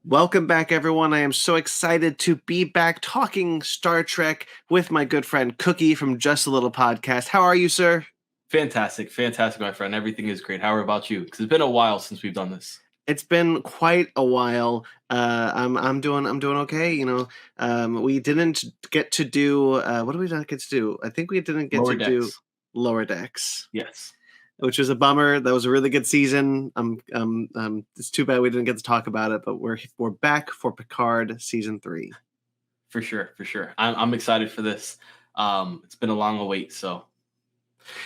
Welcome back, everyone. I am so excited to be back talking Star Trek with my good friend Cookie from Just a Little Podcast. How are you, sir? Fantastic, my friend. Everything is great. How about you? Because it's been a while since we've done this. It's been quite a while. I'm doing okay. We didn't get to do. What did we not get to do? I think we didn't get to do Lower Decks. Yes. Which was a bummer. That was a really good season. It's too bad we didn't get to talk about it, but we're back for Picard season 3. For sure. I'm excited for this. It's been a long wait, so.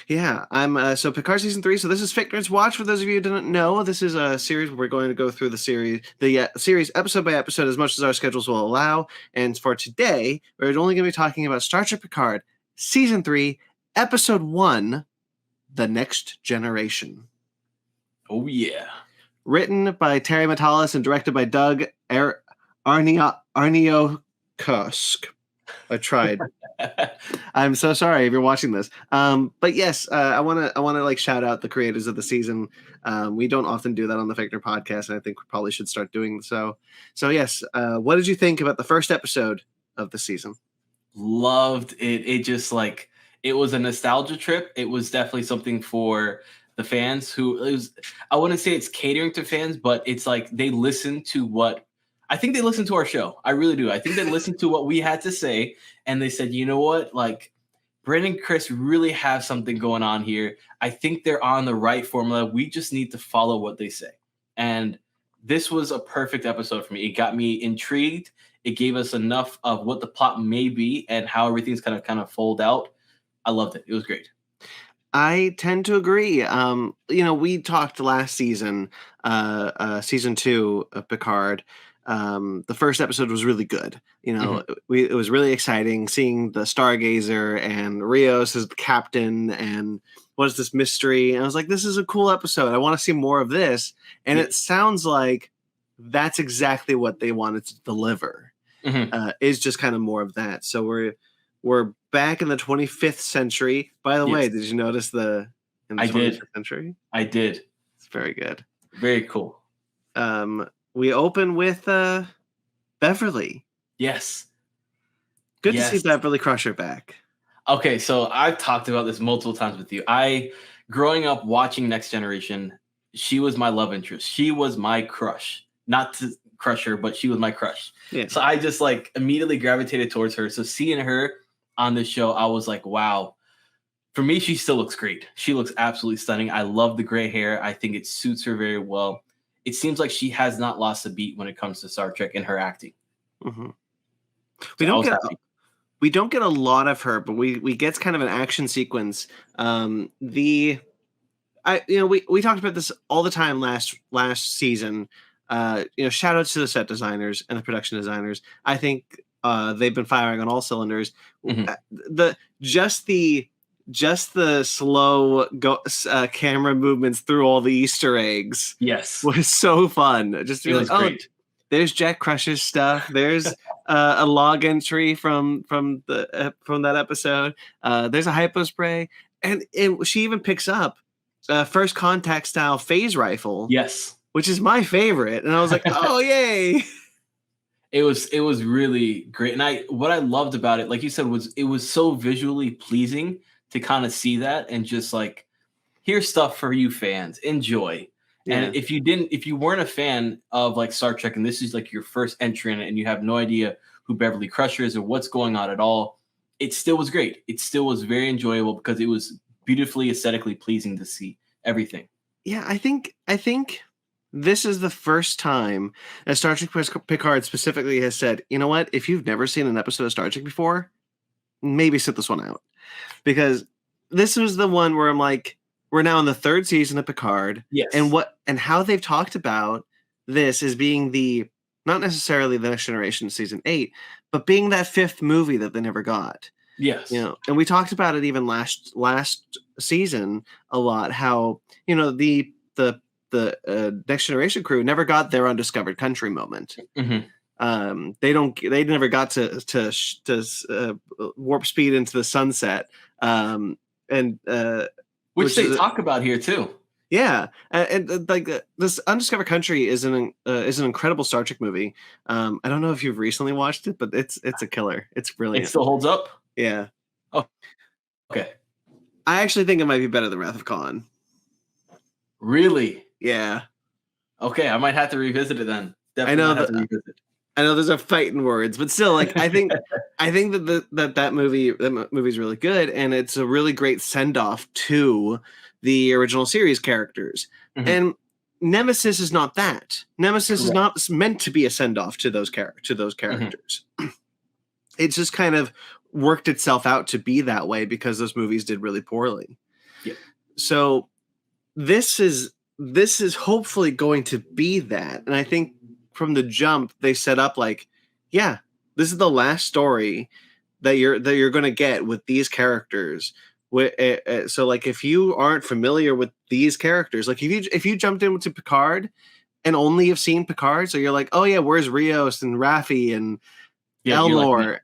Yeah, so Picard season 3. So this is Fichtner's Watch. For those of you who didn't know, this is a series where we're going to go through the series episode by episode as much as our schedules will allow. And for today, we're only going to be talking about Star Trek Picard season 3, episode 1. The Next Generation. Oh, yeah. Written by Terry Matalas and directed by Doug Arniokusk. I tried. I'm so sorry if you're watching this. But yes, I want to shout out the creators of the season. We don't often do that on the Fichtner podcast, and I think we probably should start doing so. So yes, what did you think about the first episode of the season? Loved it. It was a nostalgia trip. It was definitely something for the fans I wouldn't say it's catering to fans, but it's like they listen to I think they listened to our show. I really do. I think they listened to what we had to say, and they said, you know what? Like, Brandon and Chris really have something going on here. I think they're on the right formula. We just need to follow what they say. And this was a perfect episode for me. It got me intrigued. It gave us enough of what the plot may be and how everything's kind of fold out. I loved it. It was great. I tend to agree. We talked last season, season 2 of Picard. The first episode was really good. It was really exciting seeing the Stargazer and Rios as the captain and what is this mystery? And I was like, this is a cool episode. I want to see more of this. And It sounds like that's exactly what they wanted to deliver. Is just kind of more of that. So we're back in the 25th century. By the way, did you notice in the 25th century? I did. It's very good. Very cool. We open with Beverly. Yes. Good to see Beverly Crusher back. Okay, so I've talked about this multiple times with you. Growing up watching Next Generation, she was my love interest. She was my crush. Not to crush her, but she was my crush. Yeah. So I just immediately gravitated towards her. So seeing her on this show, I was like, wow. For me, she still looks great. She looks absolutely stunning. I love the gray hair. I think it suits her very well. It seems like she has not lost a beat when it comes to Star Trek and her acting. Mm-hmm. We don't get a lot of her, but we get kind of an action sequence. We talked about this all the time last season. Shout out to the set designers and the production designers. I think they've been firing on all cylinders. Mm-hmm. Just the slow camera movements through all the Easter eggs. Yes, was so fun. Just to be like, great. There's Jack Crusher's stuff. There's a log entry from that episode. There's a hypo spray, and she even picks up First Contact style phase rifle. Yes, which is my favorite. And I was like, oh yay! It was really great, and what I loved about it, like you said, was it was so visually pleasing to kind of see that and just here's stuff for you fans, enjoy. Yeah. And if you weren't a fan of Star Trek and this is your first entry in it and you have no idea who Beverly Crusher is or what's going on at all, it still was great. It still was very enjoyable because it was beautifully aesthetically pleasing to see everything. Yeah, I think this is the first time that Star Trek Picard specifically has said, you know what, if you've never seen an episode of Star Trek before, maybe sit this one out. Because this was the one where I'm like, we're now in the 3rd season of Picard. Yes. And how they've talked about this as being not necessarily the Next Generation season 8, but being that 5th movie that they never got. Yes. And we talked about it even last season a lot, how, the Next Generation crew never got their undiscovered country moment. Mm-hmm. They never got to warp speed into the sunset, and which they talk about here too. Yeah, like this Undiscovered Country is an incredible Star Trek movie. I don't know if you've recently watched it, but it's a killer. It's brilliant. It still holds up. Yeah. Oh, okay. I actually think it might be better than Wrath of Khan. Really? Yeah. Okay, I might have to revisit it then. Definitely I know there's a fight in words, but still, like I think that movie's really good, and it's a really great send off to the original series characters. Mm-hmm. And Nemesis is not that. Nemesis is not meant to be a send off to those characters. Mm-hmm. It's just kind of worked itself out to be that way because those movies did really poorly. Yeah. So this is hopefully going to be that, and I think from the jump they set up like, yeah, this is the last story that you're going to get with these characters. So like if you aren't familiar with these characters, like if you jumped into Picard and only have seen Picard, so you're like, oh yeah, where's Rios and Raffi and Elnor? Like,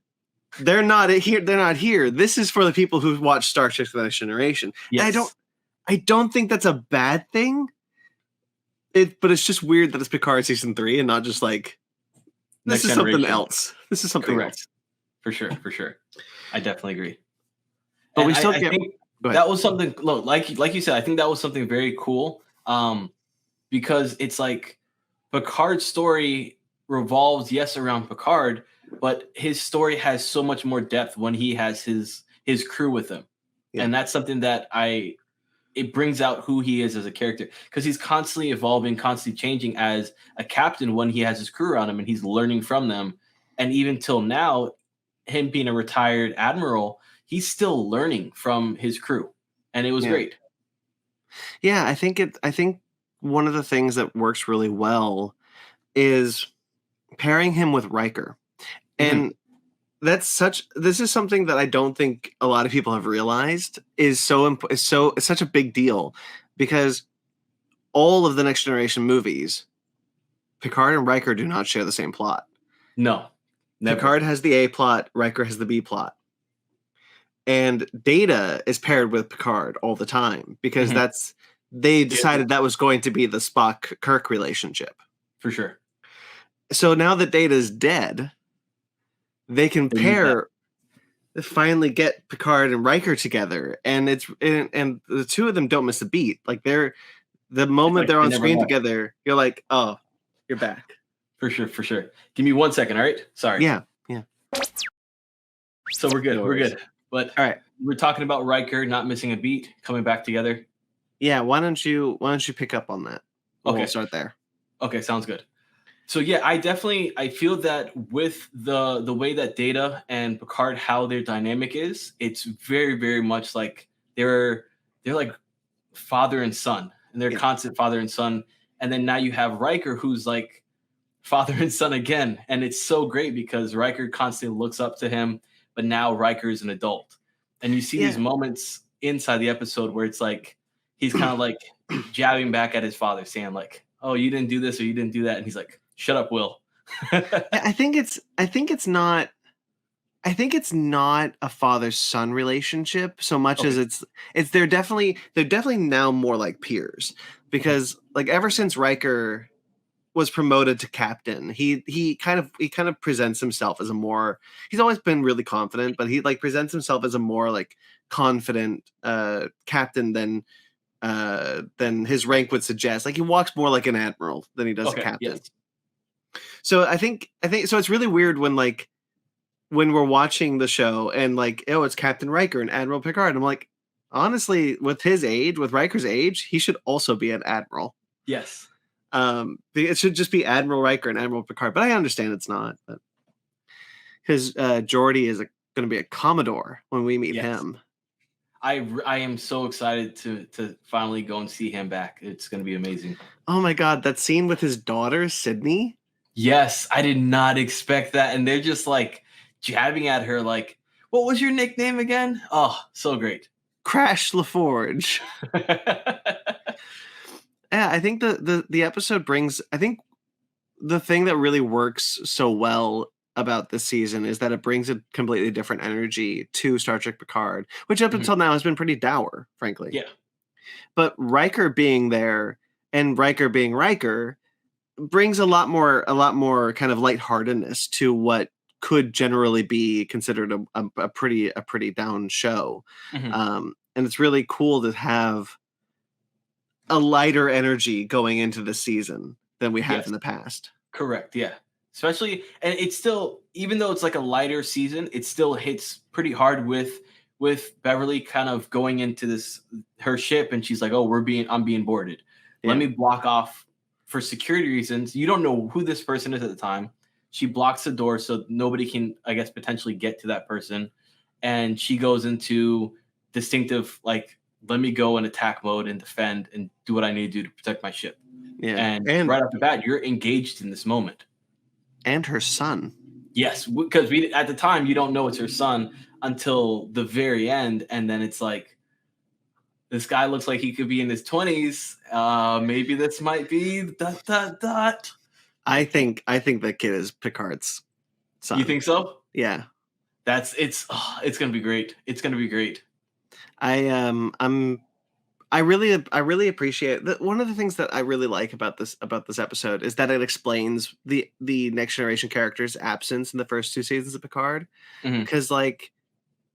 they're not here. This is for the people who watch Star Trek: The Next Generation. Yes. And I don't think that's a bad thing. But it's just weird that it's Picard season 3 and not just like this is something else. This is something else. For sure. I definitely agree. But and we still I think that was something. Look, like you said, I think that was something very cool. Because it's like Picard's story revolves around Picard, but his story has so much more depth when he has his crew with him, and that's something that it brings out who he is as a character, because he's constantly evolving, constantly changing as a captain when he has his crew around him and he's learning from them. And even till now, him being a retired admiral, he's still learning from his crew, and it was great. Yeah, I think one of the things that works really well is pairing him with Riker. And this is something that I don't think a lot of people have realized is such a big deal, because all of the Next Generation movies, Picard and Riker do not share the same plot. No, never. Picard has the A plot, Riker has the B plot. And Data is paired with Picard all the time because they decided that was going to be the Spock-Kirk relationship. For sure. So now that Data's dead, they can finally get Picard and Riker together, and and the two of them don't miss a beat. Like the moment they're on screen together, you're like, oh, you're back. For sure. Give me 1 second, all right? Sorry. Yeah. So we're good. We're good. But all right, we're talking about Riker not missing a beat, coming back together. Yeah. Why don't you pick up on that? Okay. We'll start there. Okay, sounds good. So yeah, I feel that with the way that Data and Picard, how their dynamic is, it's very, very much like they're like father and son, and they're constant father and son. And then now you have Riker, who's like father and son again, and it's so great because Riker constantly looks up to him, but now Riker is an adult, and you see these moments inside the episode where it's like he's kind of like jabbing back at his father, saying like, "Oh, you didn't do this or you didn't do that," and he's like, "Shut up, Will." I think it's not a father-son relationship so much as they're definitely now more like peers, because like ever since Riker was promoted to captain, he kind of presents himself as he's always been really confident, but he like presents himself as a more like confident captain than his rank would suggest. Like he walks more like an admiral than he does a captain. Yes. So I think so. It's really weird when we're watching the show and like, oh, it's Captain Riker and Admiral Picard. I'm like, honestly, with Riker's age, he should also be an admiral. Yes. It should just be Admiral Riker and Admiral Picard, but I understand it's not. Because Geordi is going to be a Commodore when we meet him. I am so excited to finally go and see him back. It's going to be amazing. Oh my God, that scene with his daughter, Sydney. Yes, I did not expect that. And they're just like jabbing at her like, what was your nickname again? Oh, so great. Crash LaForge. Yeah, I think the episode brings, I think the thing that really works so well about this season is that it brings a completely different energy to Star Trek Picard, which up until now has been pretty dour, frankly. Yeah. But Riker being there and Riker being Riker brings a lot more kind of lightheartedness to what could generally be considered a pretty down show. And it's really cool to have a lighter energy going into the season than we have in the past. Correct. Yeah. Especially, and it's still, even though it's like a lighter season, it still hits pretty hard with Beverly kind of going into this her ship, and she's like, "Oh, I'm being boarded. Let me block off for security reasons." You don't know who this person is at the time. She blocks the door so nobody can, I guess, potentially get to that person, and she goes into distinctive like, "Let me go in attack mode and defend and do what I need to do to protect my ship." Yeah, and right off the bat, you're engaged in this moment. And her son. Yes, because at the time you don't know it's her son until the very end, and then it's like, this guy looks like he could be in his 20s. Maybe this might be ... I think that kid is Picard's son. You think so? Yeah. It's gonna be great. It's gonna be great. I really appreciate one of the things that I really like about this episode is that it explains the Next Generation characters' absence in the first 2 seasons of Picard. Because like,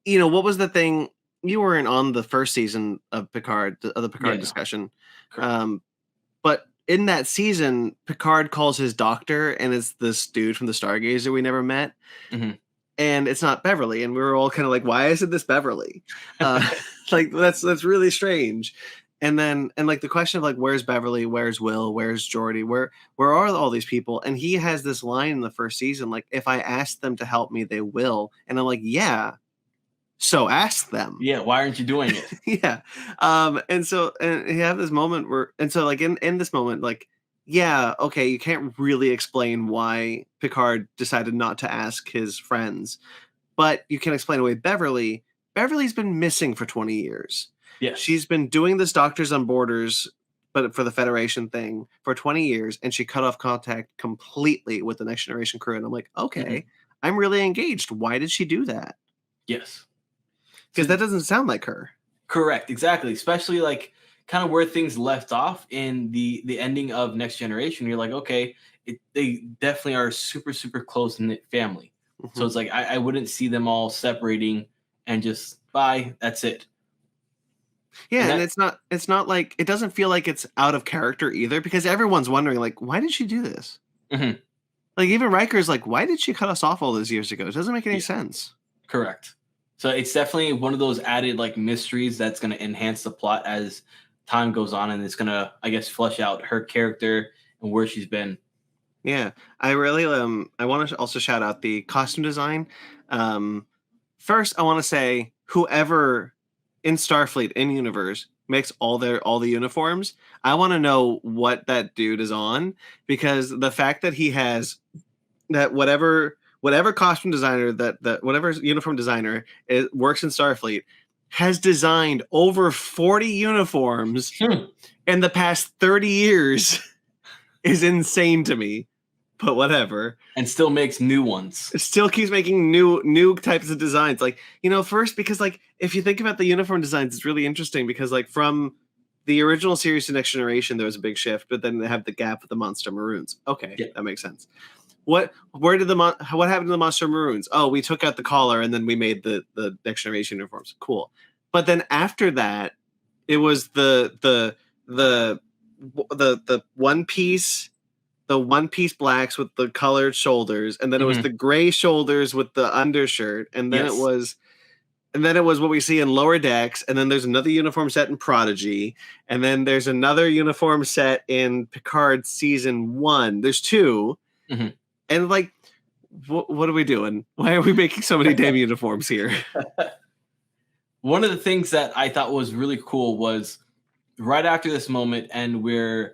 what was the thing? You weren't on the first season of Picard, of the Picard discussion. But in that season, Picard calls his doctor, and it's this dude from the Stargazer we never met. And it's not Beverly, and we were all kind of like, "Why isn't this Beverly?" Like that's really strange. And like the question of like, where's Beverly? Where's Will? Where's Geordi? Where are all these people? And he has this line in the first season, like, "If I ask them to help me, they will." And I'm like, "Yeah, so ask them." Yeah, why aren't you doing it? Yeah. And you have this moment where, and so like in this moment, like, yeah, okay, you can't really explain why Picard decided not to ask his friends, but you can explain away Beverly. Beverly's been missing for 20 years. Yes. She's been doing this Doctors on Borders, but for the Federation thing for 20 years, and she cut off contact completely with the Next Generation crew. And I'm like, okay, I'm really engaged. Why did she do that? Yes. Because that doesn't sound like her. Correct, exactly. Especially like kind of where things left off in the ending of Next Generation. You're like, okay, they definitely are a super, super close-knit family. So it's like I wouldn't see them all separating and just bye, that's it. Yeah, and it's not like, it doesn't feel like it's out of character either, because everyone's wondering like, why did she do this? Like even Riker's like, why did she cut us off all those years ago? It doesn't make any sense. Correct. So it's definitely one of those added like mysteries that's going to enhance the plot as time goes on, and it's going to, I guess, flesh out her character and where she's been. Yeah, I really I want to also shout out the costume design. First, I want to say whoever in Starfleet in universe makes all the uniforms, I want to know what that dude is on, because the fact that he has that whatever costume designer that whatever uniform designer works in Starfleet has designed over 40 uniforms in the past 30 years is insane to me. But whatever. And still makes new ones. It still keeps making new types of designs. Like, first, because like if you think about the uniform designs, it's really interesting because like from the original series to Next Generation, there was a big shift, but then they have the gap with the Monster Maroons. Okay, that makes sense. What happened to the Monster Maroons? Oh, we took out the collar and then we made the Next Generation uniforms. Cool. But then after that, it was the one piece, the one piece blacks with the colored shoulders, and then it was the gray shoulders with the undershirt, and then it was what we see in Lower Decks, and then there's another uniform set in Prodigy, and then there's another uniform set in Picard season 1. There's 2. And like, what are we doing? Why are we making so many damn uniforms here? One of the things that I thought was really cool was right after this moment, and we're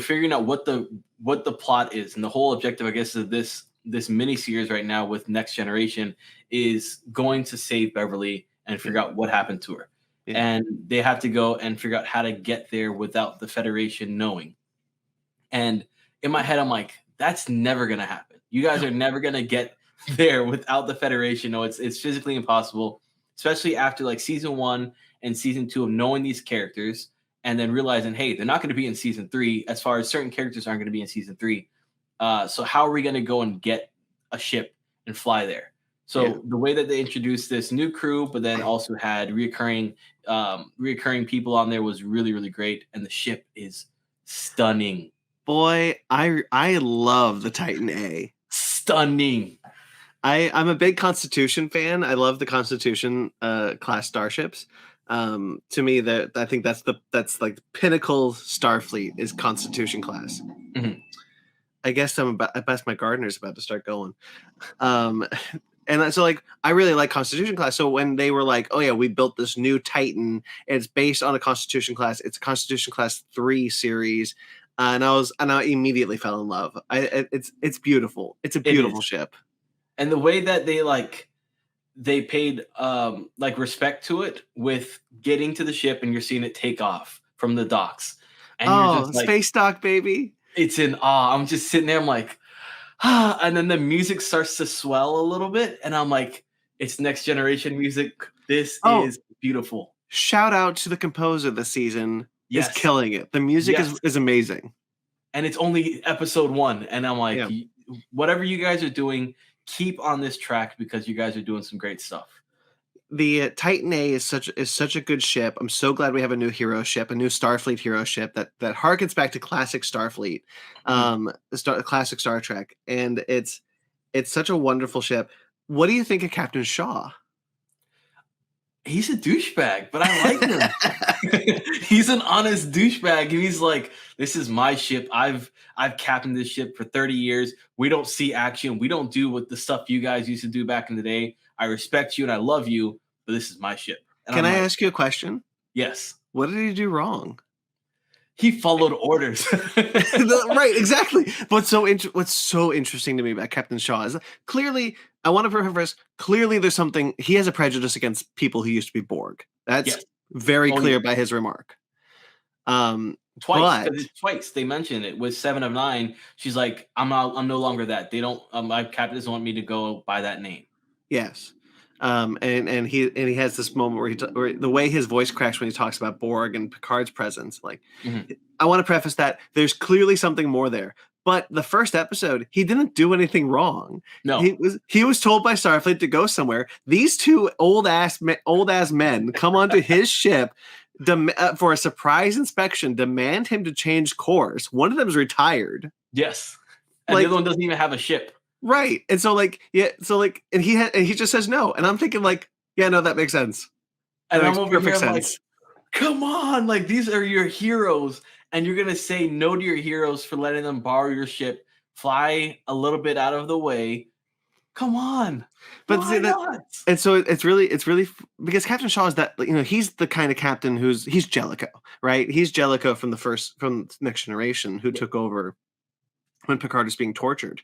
figuring out what the plot is, and the whole objective, I guess, of this miniseries right now with Next Generation is going to save Beverly and figure out what happened to her. And they have to go and figure out how to get there without the Federation knowing. And in my head, I'm like, That's never gonna happen. You guys are never gonna get there without the Federation. No, it's physically impossible, especially after like season 1 and season 2 of knowing these characters and then realizing, hey, they're not going to be in season 3. As far as certain characters aren't going to be in season 3, so how are we going to go and get a ship and fly there? So the way that they introduced this new crew, but then also had reoccurring people on there was really, really great, and the ship is stunning. Boy, I love the Titan A. Stunning. I'm a big Constitution fan. I love the Constitution class starships. To me, that I think that's like the pinnacle Starfleet is Constitution class. Mm-hmm. I guess I guess my gardener's about to start going. And so like I really like Constitution class. So when they were like, oh yeah, we built this new Titan, and it's based on a Constitution class. It's a Constitution class 3 series. And I immediately fell in love. It's beautiful. It's a beautiful ship. And the way that they paid like respect to it with getting to the ship and you're seeing it take off from the docks. And you're just like, space dock, baby. It's in awe. I'm just sitting there, I'm like, ah, and then the music starts to swell a little bit, and I'm like, it's next generation music. This is beautiful. Shout out to the composer this season. Is killing it. The music is amazing. And it's only episode 1. And I'm like, whatever you guys are doing, keep on this track because you guys are doing some great stuff. The Titan A is such a good ship. I'm so glad we have a new hero ship, a new Starfleet hero ship that harkens back to classic Starfleet, classic Star Trek, and it's such a wonderful ship. What do you think of Captain Shaw? He's a douchebag, but I like him. He's an honest douchebag, and he's like, "This is my ship. I've captained this ship for 30 years. We don't see action. We don't do what the stuff you guys used to do back in the day. I respect you and I love you, but this is my ship." And Can I ask you a question? Yes. What did he do wrong? He followed orders. Right, exactly. What's so interesting to me about Captain Shaw is clearly, I want to preface, clearly there's something, he has a prejudice against people who used to be Borg. That's very clear by his remark. Twice they mentioned it with 7 of 9. She's like, I'm no longer that. They don't, my captain doesn't want me to go by that name. Yes. And he has this moment where the way his voice cracks when he talks about Borg and Picard's presence, like, I want to preface that there's clearly something more there. But the first episode, he didn't do anything wrong. No, he was told by Starfleet to go somewhere. These two old ass men come onto his ship for a surprise inspection, demand him to change course. One of them is retired. Yes, and the other one doesn't even have a ship. Right. And so and he just says no. And I'm thinking like, yeah, no, that makes sense. And I'm over here like, come on, like these are your heroes. And you're going to say no to your heroes for letting them borrow your ship, fly a little bit out of the way. Come on. But see that, and so it's really because Captain Shaw is that, he's the kind of captain he's Jellicoe, right? He's Jellicoe from Next Generation who took over when Picard is being tortured.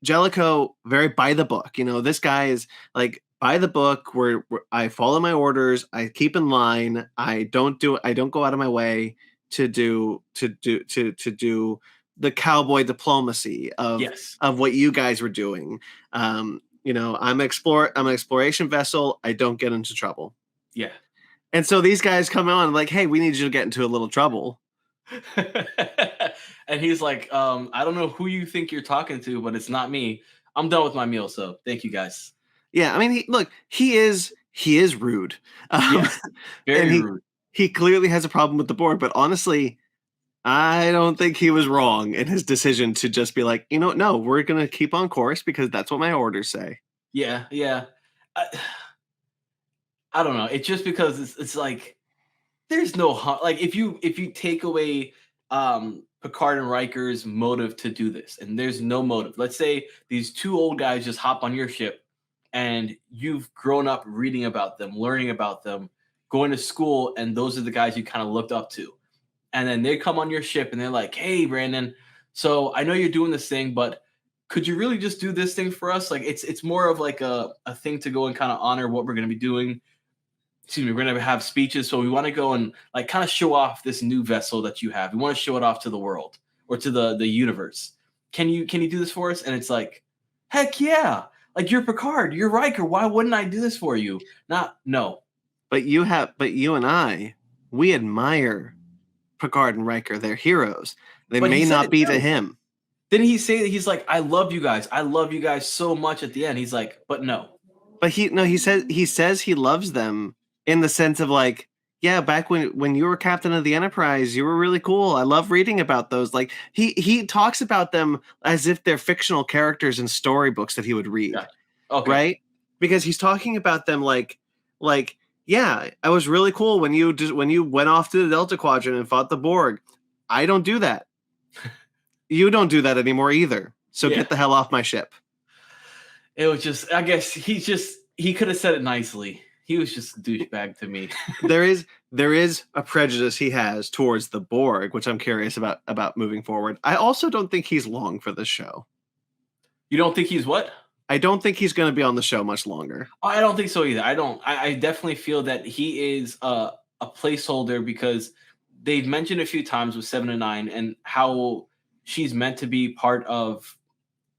Jellicoe, very by the book. This guy is like by the book where I follow my orders, I keep in line, I don't go out of my way to do the cowboy diplomacy of what you guys were doing. I'm an exploration vessel. I don't get into trouble. Yeah. And so these guys come on like, hey, we need you to get into a little trouble. And he's like, I don't know who you think you're talking to, but it's not me. I'm done with my meal, so thank you guys. Yeah, I mean, he is rude. Very rude. He clearly has a problem with the Borg, but honestly, I don't think he was wrong in his decision to just be like, no, we're going to keep on course because that's what my orders say. Yeah. I don't know. It's just because it's like, there's no, like, if you take away Picard and Riker's motive to do this, and there's no motive. Let's say these two old guys just hop on your ship and you've grown up reading about them, learning about them, going to school, and those are the guys you kind of looked up to. And then they come on your ship and they're like, hey, Brandon, so I know you're doing this thing, but could you really just do this thing for us? Like, it's more of like a thing to go and kind of honor what we're going to be doing. Excuse me, we're going to have speeches. So we want to go and like kind of show off this new vessel that you have. We want to show it off to the world or to the universe. can you do this for us? And it's like, heck yeah. Like, you're Picard, you're Riker. Why wouldn't I do this for you? No. But you and I, we admire Picard and Riker. They're heroes. They But he may said not it be too. to him. Didn't he say that? He's like, I love you guys. I love you guys so much at the end. He's like, but no. But he says he loves them in the sense of like, yeah, back when you were captain of the Enterprise, you were really cool. I love reading about those. Like he talks about them as if they're fictional characters in storybooks that he would read. Yeah. Okay. Right? Because he's talking about them like yeah, I was really cool when you went off to the Delta Quadrant and fought the Borg. I don't do that. You don't do that anymore either. So get the hell off my ship. It was just, I guess he could have said it nicely. He was just a douchebag to me. there is a prejudice he has towards the Borg, which I'm curious about moving forward. I also don't think he's long for this show. You don't think he's what? I don't think he's going to be on the show much longer. I don't think so either. I definitely feel that he is a placeholder because they've mentioned a few times with 7 and 9 and how she's meant to be part of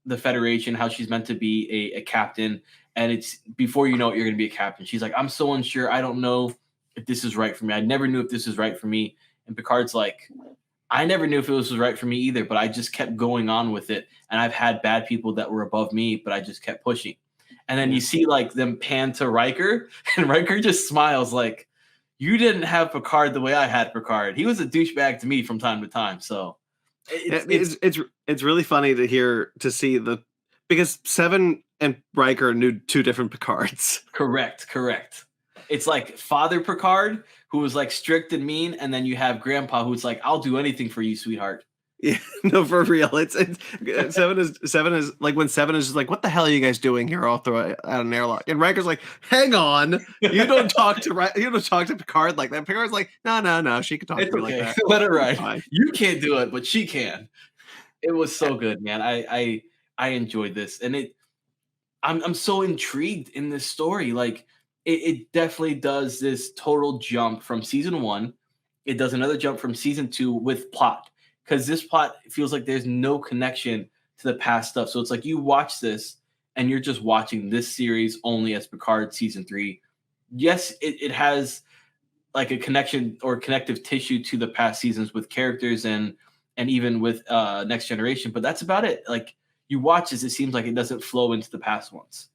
the Federation, how she's meant to be a captain, and it's before you know it, you're going to be a captain. She's like, I'm so unsure. I don't know if this is right for me. I never knew if this is right for me. And Picard's like, I never knew if it was right for me either, but I just kept going on with it. And I've had bad people that were above me, but I just kept pushing. And then you see like them pan to Riker, and Riker just smiles like, you didn't have Picard the way I had Picard. He was a douchebag to me from time to time. So it's really funny to see because Seven and Riker knew two different Picards. Correct. It's like Father Picard, who was like strict and mean, and then you have Grandpa, who's like, I'll do anything for you, sweetheart. Yeah, no, for real. It's Seven is like when Seven is just like, what the hell are you guys doing here? I'll throw out an airlock. And Riker's like, hang on, you don't talk to Picard like that. Picard's like, no, she can talk to me like that. Let her ride. You can't do it, but she can. It was so good, man. I enjoyed this, and I'm so intrigued in this story. Like it definitely does this total jump from season 1. It does another jump from season 2 with plot, because this plot feels like there's no connection to the past stuff. So it's like you watch this and you're just watching this series only as Picard season 3. Yes, it has like a connection or connective tissue to the past seasons with characters and even with Next Generation, but that's about it. Like you watch this, it seems like it doesn't flow into the past ones.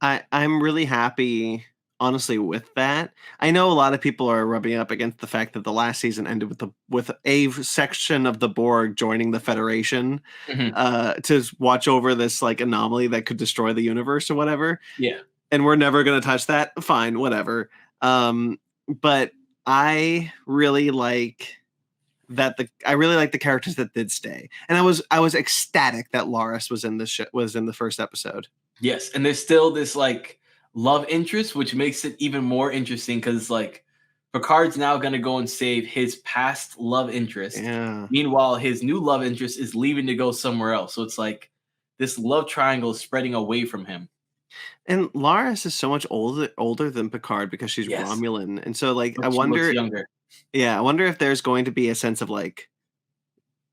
I'm really happy, honestly, with that. I know a lot of people are rubbing up against the fact that the last season ended with a section of the Borg joining the Federation to watch over this like anomaly that could destroy the universe or whatever. Yeah. And we're never going to touch that. Fine, whatever. But I really like the characters that did stay, and I was ecstatic that Laris was in the first episode. Yes, and there's still this like love interest, which makes it even more interesting because like Picard's now going to go and save his past love interest. Yeah. Meanwhile, his new love interest is leaving to go somewhere else. So it's like this love triangle is spreading away from him. And Laris is so much older than Picard because she's Romulan, and so like I wonder, younger. Yeah, I wonder if there's going to be a sense of like,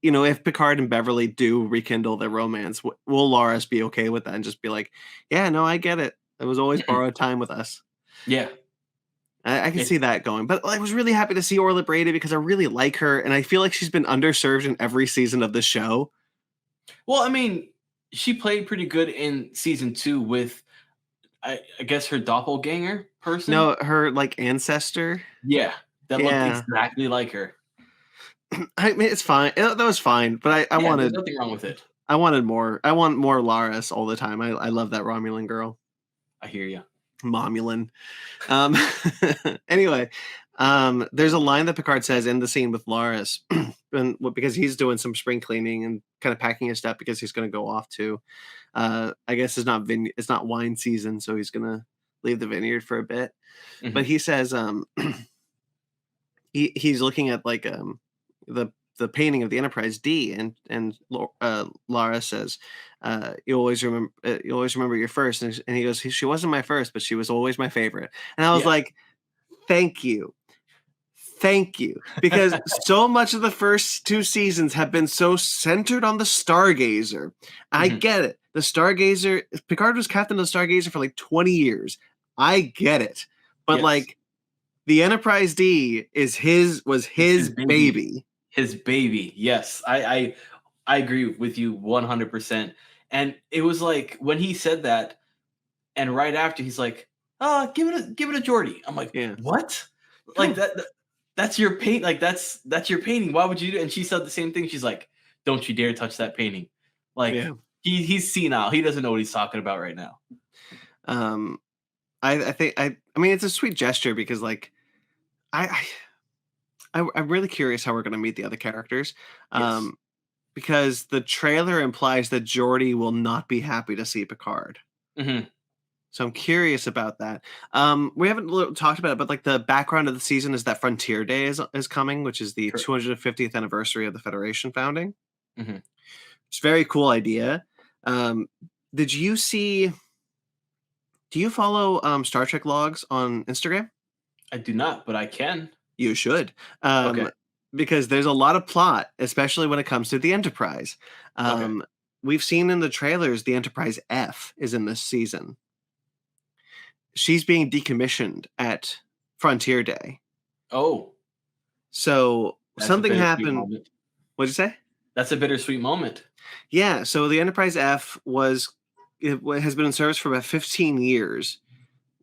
if Picard and Beverly do rekindle their romance, will Laris be okay with that and just be like, yeah, no, I get it. It was always borrowed time with us. Yeah. I can see that going. But I was really happy to see Orla Brady because I really like her, and I feel like she's been underserved in every season of the show. Well, I mean, she played pretty good in season 2 with, I guess, her doppelganger person. No, her like ancestor. Yeah. That looked exactly like her. I mean, it's fine. That was fine, but I wanted nothing wrong with it. I wanted more. I want more Laris all the time. I love that Romulan girl. I hear you. Momulan. Anyway, there's a line that Picard says in the scene with Laris, and because he's doing some spring cleaning and kind of packing his stuff because he's going to go off to, I guess it's not wine season, so he's going to leave the vineyard for a bit. Mm-hmm. But he says, he's looking at like the painting of the Enterprise D, and Lara says, you always remember your first, and he goes, she wasn't my first, but she was always my favorite. And I was like, thank you Thank you. Because so much of the first 2 seasons have been so centered on the Stargazer. I get it. The Stargazer, Picard was captain of the Stargazer for like 20 years. I get it. But like the Enterprise D was his baby. His baby. Yes. I agree with you 100%. And it was like when he said that, and right after he's like, give it a Geordi. I'm like, what? Like that's your paint. Like that's your painting. Why would you do it? And she said the same thing. She's like, don't you dare touch that painting. Like he's senile. He doesn't know what he's talking about right now. I mean it's a sweet gesture because like I'm really curious how we're gonna meet the other characters. Because the trailer implies that Geordi will not be happy to see Picard. So I'm curious about that. We haven't talked about it, but like the background of the season is that Frontier Day is coming, which is the 250th anniversary of the Federation founding. It's a very cool idea. Do you follow Star Trek logs on Instagram? I do not, but I can. You should. Because there's a lot of plot, especially when it comes to the Enterprise. We've seen in the trailers the Enterprise F is in this season. She's being decommissioned at Frontier Day. Oh. So something happened. What'd you say? That's a bittersweet moment. Yeah, so the Enterprise F has been in service for about 15 years.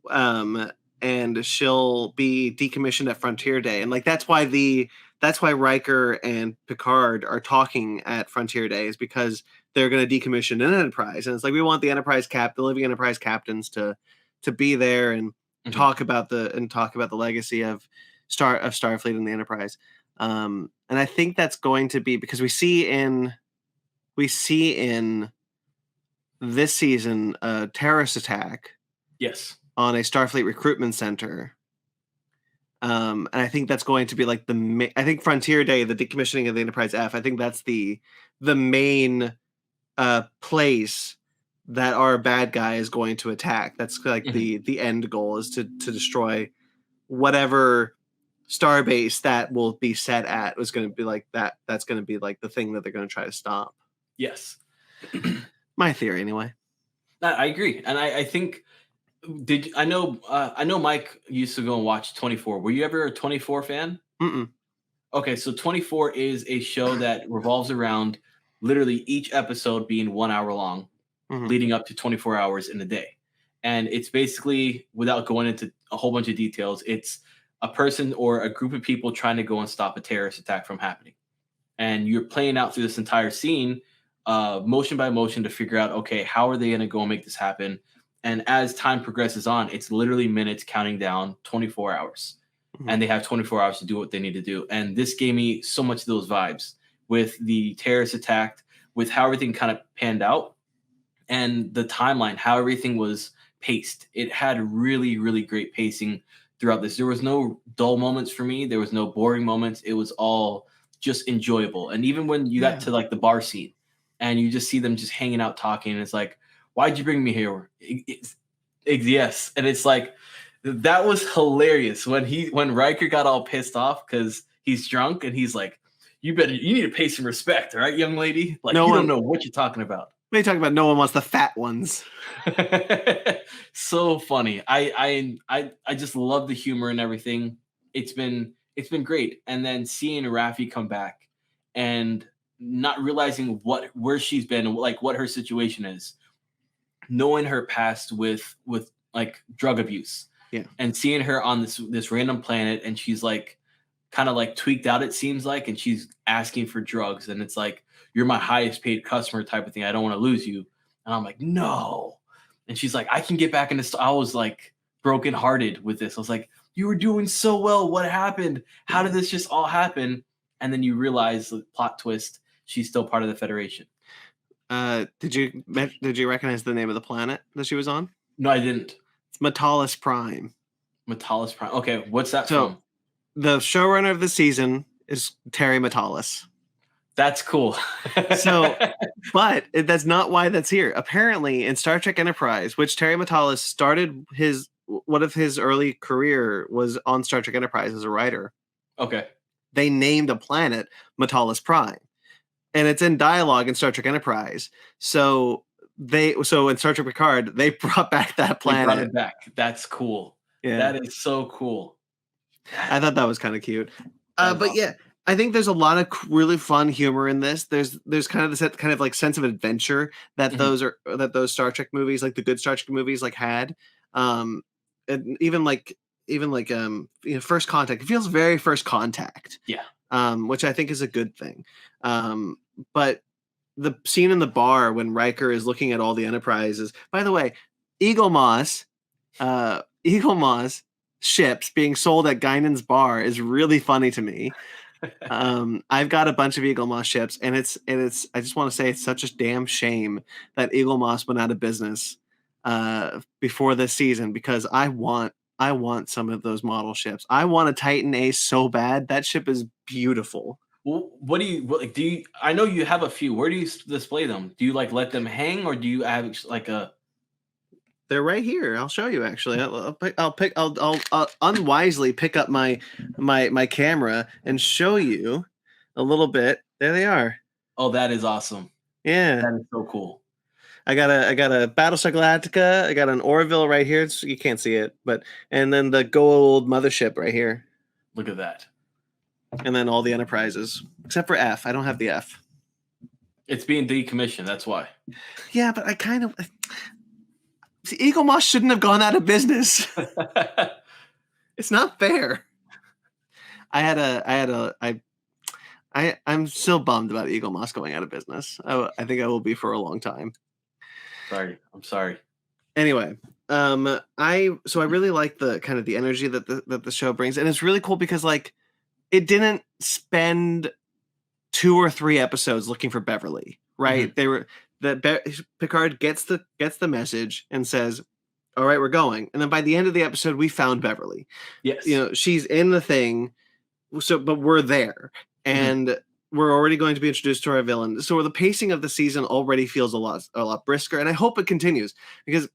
And she'll be decommissioned at Frontier Day. And like that's why Riker and Picard are talking at Frontier Day, is because they're going to decommission an Enterprise. And it's like we want the living Enterprise captains to be there and talk about the legacy of Starfleet and the Enterprise. And I think that's going to be because we see in this season a terrorist attack. Yes. On a Starfleet recruitment center. And I think that's going to be like I think Frontier Day, the decommissioning of the Enterprise F, I think that's the main place that our bad guy is going to attack. That's like the end goal is to destroy whatever starbase that will be set at was going to be like that. That's going to be like the thing that they're going to try to stop. Yes. My theory anyway. I agree. And I think I know Mike used to go and watch 24. Were you ever a 24 fan? Okay, so 24 is a show that revolves around literally each episode being 1 hour long, leading up to 24 hours in a day. And it's basically, without going into a whole bunch of details, it's a person or a group of people trying to go and stop a terrorist attack from happening. And you're playing out through this entire scene, motion by motion, to figure out, okay, how are they going to go and make this happen? And as time progresses on, it's literally minutes counting down 24 hours. And they have 24 hours to do what they need to do. And this gave me so much of those vibes with the terrorist attack, with how everything kind of panned out, and the timeline, how everything was paced. It had really, really great pacing throughout this. There was no dull moments for me. There was no boring moments. It was all just enjoyable. And even when you got to like the bar scene and you just see them just hanging out talking, and it's like, why'd you bring me here? Yes. And it's like, that was hilarious when Riker got all pissed off because he's drunk and he's like, you need to pay some respect, all right, young lady? Like, you don't know what you're talking about. What are you talking about? No one wants the fat ones. So funny. I just love the humor and everything. It's been great. And then seeing Raffi come back and not realizing where she's been, like what her situation is, knowing her past with like drug abuse, and seeing her on this random planet, and she's like kind of like tweaked out, it seems like, and she's asking for drugs, and it's like, you're my highest paid customer type of thing. I don't want to lose you. And I'm like, no. And she's like, I can get back into I was like brokenhearted with this. I was like, you were doing so well. What happened? How did this just all happen? And then you realize the plot twist, she's still part of the Federation. Did you recognize the name of the planet that she was on? No, I didn't. It's Metalis Prime. Metalis Prime. Okay, what's that from? The showrunner of the season is Terry Metalis. That's cool. But that's not why that's here. Apparently, in Star Trek Enterprise, which Terry Metalis started one of his early career was on Star Trek Enterprise as a writer. Okay. They named a planet Metalis Prime, and it's in dialogue in Star Trek Enterprise. So in Star Trek Picard, they brought back that They brought planet. it back. That's cool. Yeah, That is so cool. I thought that was kind of cute. That is But awesome. yeah, I think there's a lot of really fun humor in this. There's kind of this kind of like sense of adventure that those Star Trek movies, like the good Star Trek movies, like had. Um, and First Contact. It feels very First Contact. Yeah. Which I think is a good thing. But the scene in the bar when Riker is looking at all the Enterprises. By the way, Eagle Moss ships being sold at Guinan's bar is really funny to me. I've got a bunch of Eagle Moss ships, and it's I just want to say it's such a damn shame that Eagle Moss went out of business before this season, because I want some of those model ships. I want a Titan Ace so bad. That ship is beautiful. Well, do you? I know you have a few. Where do you display them? Do you like let them hang, or do you have like a? They're right here. I'll show you. Actually, I'll unwisely pick up my camera and show you a little bit. There they are. Oh, that is awesome. Yeah, that is so cool. I got a Battlestar Galactica. I got an Orville right here. You can't see it, and then the Gold Mothership right here. Look at that. And then all the Enterprises, except for F. I don't have the F. It's being decommissioned. That's why. Yeah, but I kind of. Eagle Moss shouldn't have gone out of business. It's not fair. I'm still bummed about Eagle Moss going out of business. I think I will be for a long time. Sorry. I'm sorry. Anyway, I really like the kind of the energy that the show brings, and it's really cool because like it didn't spend 2 or 3 episodes looking for Beverly, right? Picard gets the message and says, "All right, we're going." And then by the end of the episode, we found Beverly. Yes. She's in the thing. But we're there, and we're already going to be introduced to our villain. So the pacing of the season already feels a lot brisker, and I hope it continues, because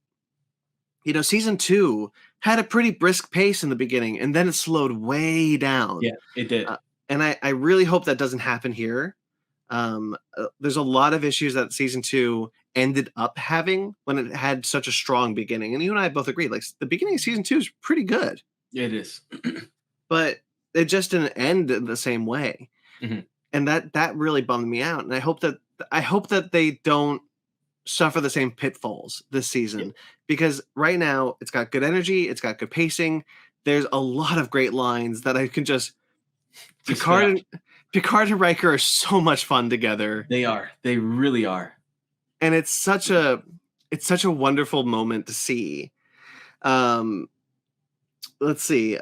season 2 had a pretty brisk pace in the beginning, and then it slowed way down. Yeah, it did. And I really hope that doesn't happen here. There's a lot of issues that season 2 ended up having when it had such a strong beginning, and you and I both agreed, like the beginning of season 2 is pretty good. It is. But it just didn't end in the same way. And that really bummed me out. And I hope that they don't suffer the same pitfalls this season, because right now it's got good energy, it's got good pacing. There's a lot of great lines that I can just Picard and Riker are so much fun together. They are. They really are. And it's such a wonderful moment to see. Let's see.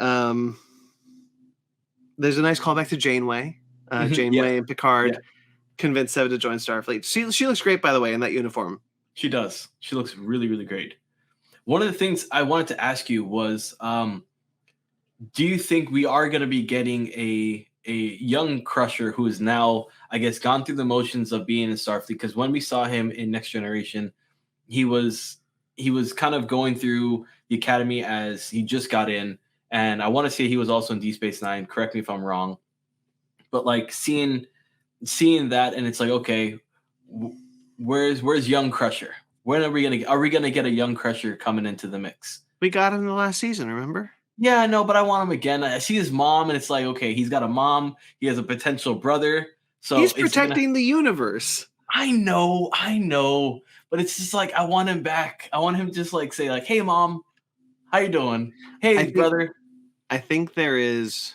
There's a nice callback to Janeway. Janeway and Picard convinced Seven to join Starfleet. She looks great, by the way, in that uniform. She does. She looks really, really great. One of the things I wanted to ask you was, do you think we are going to be getting a young Crusher who is now, I guess, gone through the motions of being in Starfleet? Because when we saw him in Next Generation, he was kind of going through the academy as he just got in. And I want to say he was also in Deep Space Nine. Correct me if I'm wrong. But like seeing that, and it's like, okay, where's young Crusher? When are we gonna get a young Crusher coming into the mix? We got him in the last season, remember? Yeah, I know, but I want him again. I see his mom, and it's like, okay, he's got a mom. He has a potential brother. So he's protecting the universe. I know, but it's just like I want him back. I want him to just like say like, "Hey, mom, how you doing? Hey, brother." I think there's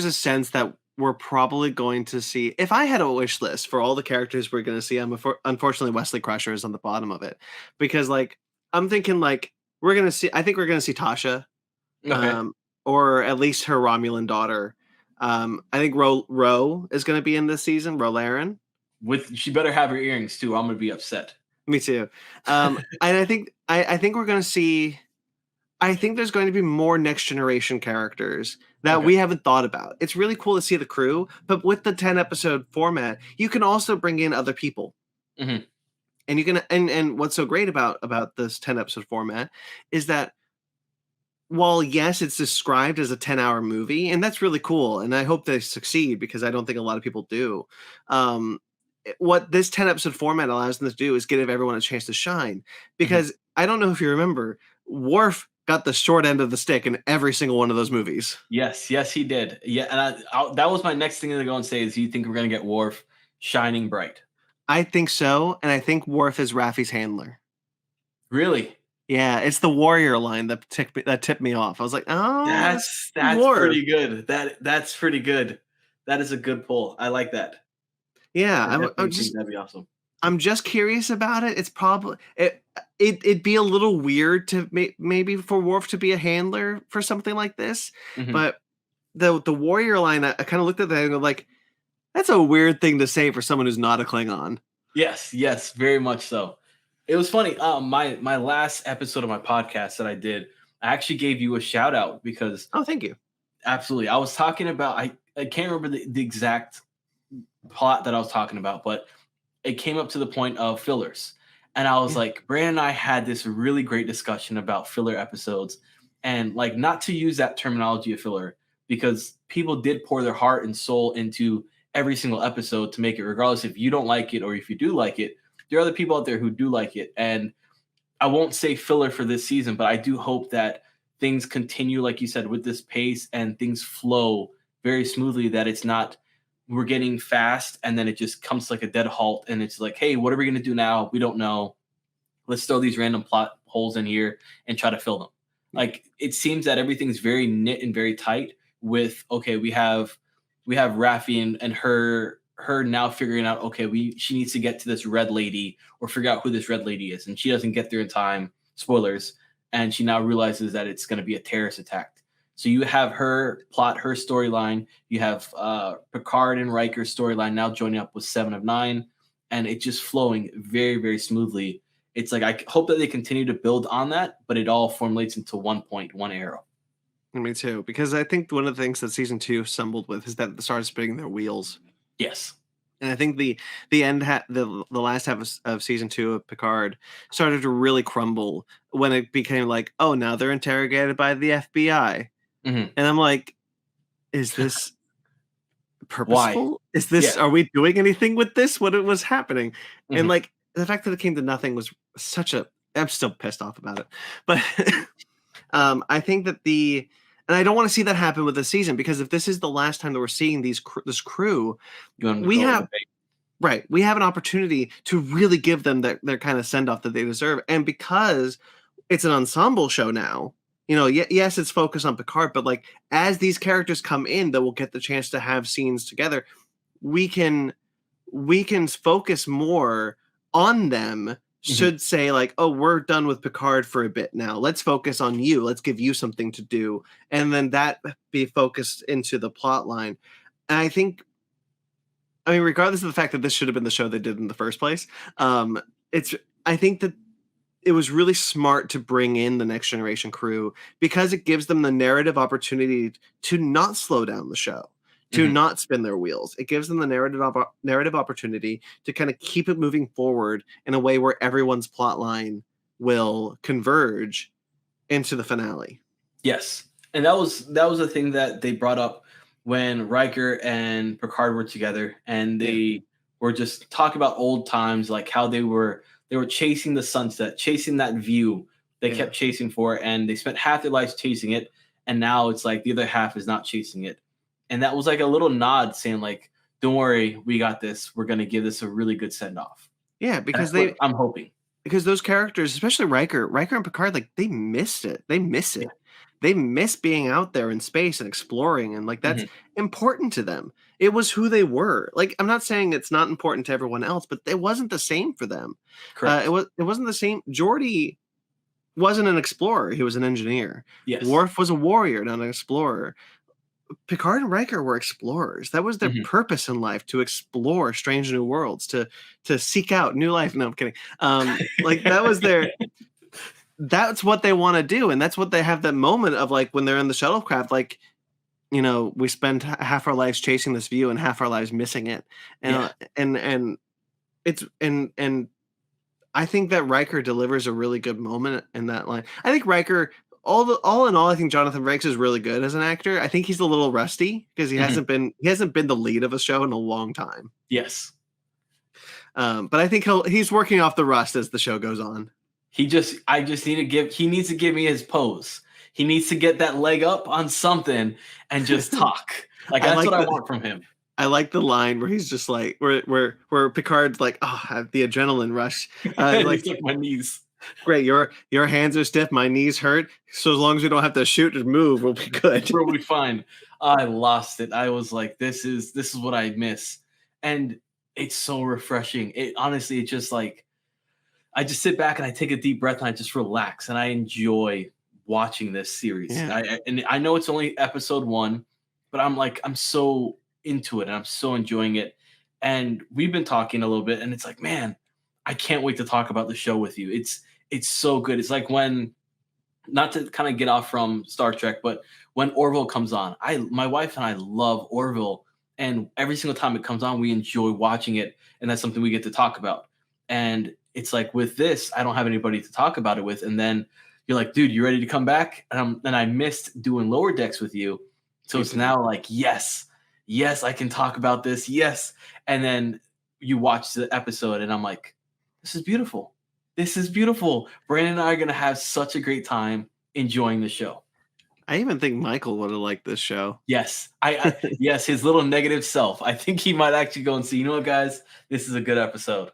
a sense that we're probably going to see, if I had a wish list for all the characters we're going to see, unfortunately Wesley Crusher is on the bottom of it, because like I'm thinking like I think we're going to see Tasha, or at least her Romulan daughter. I think Ro is going to be in this season, Ro Laren. She better have her earrings too. I'm going to be upset. Me too. And I think we're going to see. I think there's going to be more Next Generation characters that we haven't thought about. It's really cool to see the crew, but with the 10 episode format, you can also bring in other people. And you can, and what's so great about this 10 episode format is that while yes, it's described as a 10-hour movie, and that's really cool, and I hope they succeed because I don't think a lot of people do. Um, what this 10-episode format allows them to do is give everyone a chance to shine. Mhm. Because I don't know if you remember, Worf got the short end of the stick in every single one of those movies. Yes, yes, he did. Yeah, and that was my next thing to go and say is, you think we're gonna get Worf shining bright? I think so, and I think Worf is Raffi's handler. Really? Yeah, it's the warrior line that tipped me off. I was like, "Oh, this That's Worf." pretty good. That's pretty good. That is a good pull. I like that. Yeah, I I'm definitely think just that'd be awesome. I'm just curious about it. It's probably it'd be a little weird to maybe for Worf to be a handler for something like this, Mhm. but the warrior line, I kind of looked at that and go like, that's a weird thing to say for someone who's not a Klingon. Yes, yes, very much so. It was funny. My last episode of my podcast that I did, I actually gave you a shout out because Oh, thank you. absolutely, I was talking about, I can't remember the exact plot that I was talking about, but it came up to the point of fillers. And I was Yeah. like, Brandon and I had this really great discussion about filler episodes, and like, not to use that terminology of filler, because people did pour their heart and soul into every single episode to make it, regardless if you don't like it or if you do like it. There are other people out there who do like it. And I won't say filler for this season, but I do hope that things continue, like you said, with this pace and things flow very smoothly, that it's not, we're getting fast and then it just comes to like a dead halt and it's like, hey, what are we going to do now? We don't know. Let's throw these random plot holes in here and try to fill them. Like, it seems that everything's very knit and very tight with, okay, we have Raffi and her now figuring out, okay, she needs to get to this red lady or figure out who this red lady is, and she doesn't get there in time, spoilers, and she now realizes that it's going to be a terrorist attack. So you have her plot, her storyline. You have Picard and Riker's storyline now joining up with Seven of Nine, and it's just flowing very, very smoothly. It's like, I hope that they continue to build on that, but it all formulates into one point, one arrow. Me too, because I think one of the things that season two stumbled with is that they started spinning their wheels. Yes. And I think the last half of season two of Picard started to really crumble when it became like, oh, now they're interrogated by the FBI, Mhm. and I'm like, is this Why? purposeful? Yeah. Are we doing anything with this? What it was happening? And Mhm. like the fact that it came to nothing was such a. I'm still pissed off about it, but I think that and I don't want to see that happen with the season because if this is the last time that we're seeing this crew, You want to we call it have a bait. right. We have an opportunity to really give them their kind of send off that they deserve. And because it's an ensemble show now, yes, it's focused on Picard, but like as these characters come in that will get the chance to have scenes together, we can focus more on them. Mhm. Should say like, oh, we're done with Picard for a bit now. Let's focus on you. Let's give you something to do, and then that be focused into the plot line. And I mean, regardless of the fact that this should have been the show they did in the first place, it's. I think that it was really smart to bring in the Next Generation crew because it gives them the narrative opportunity to not slow down the show, to Mhm. not spin their wheels. It gives them the narrative opportunity to kind of keep it moving forward in a way where everyone's plot line will converge into the finale. Yes. And that was the thing that they brought up when Riker and Picard were together, and Yeah, they were just talking about old times, like how they were chasing the sunset, chasing that view they yeah. kept chasing for, and they spent half their lives chasing it, and now it's like the other half is not chasing it. And that was like a little nod saying like, don't worry, we got this. We're gonna give this a really good send off. Yeah, That's what I'm hoping. because those characters, especially Riker and Picard, like they missed it. They miss Yeah. it. They miss being out there in space and exploring, and like that's Mhm. important to them. It was who they were. Like I'm not saying it's not important to everyone else, but it wasn't the same for them. Correct. It wasn't the same. Geordi wasn't an explorer; he was an engineer. Yes. Worf was a warrior, not an explorer. Picard and Riker were explorers. That was their Mhm. purpose in life, to explore strange new worlds, to seek out new life. No, I'm kidding. Like that's what they want to do, and that's what they have that moment of like when they're in the shuttlecraft, like we spend half our lives chasing this view and half our lives missing it, and Yeah. and it's and I think that Riker delivers a really good moment in that line. I think Riker all in all, I think Jonathan Frakes is really good as an actor. I think he's a little rusty because he hasn't been the lead of a show in a long time. Yes. But I think he's working off the rust as the show goes on. He needs to give me his pose. He needs to get that leg up on something and just talk. Like that's what I want from him. I like the line where he's just like, where Picard's like, oh, I have the adrenaline rush. Like my knees. Great, your hands are stiff, my knees hurt. So as long as we don't have to shoot and move, we'll be good. We'll be fine. I lost it. I was like, this is what I miss, and it's so refreshing. Honestly, it's just like I just sit back and I take a deep breath and I just relax and I enjoy watching this series. Yeah. I know it's only episode 1, but I'm so into it and I'm so enjoying it. And we've been talking a little bit, and it's like, man, I can't wait to talk about the show with you. It's so good. It's like when, not to kind of get off from Star Trek, but when Orville comes on, my wife and I love Orville, and every single time it comes on, we enjoy watching it, and that's something we get to talk about. And it's like with this, I don't have anybody to talk about it with, and then you're like, dude, you ready to come back? And I missed doing Lower Decks with you, so it's now like, yes, I can talk about this, yes. And then you watch the episode, and I'm like, this is beautiful. This is beautiful. Brandon and I are going to have such a great time enjoying the show. I even think Michael would have liked this show. Yes. Yes, his little negative self. I think he might actually go and see, you know what, guys, this is a good episode.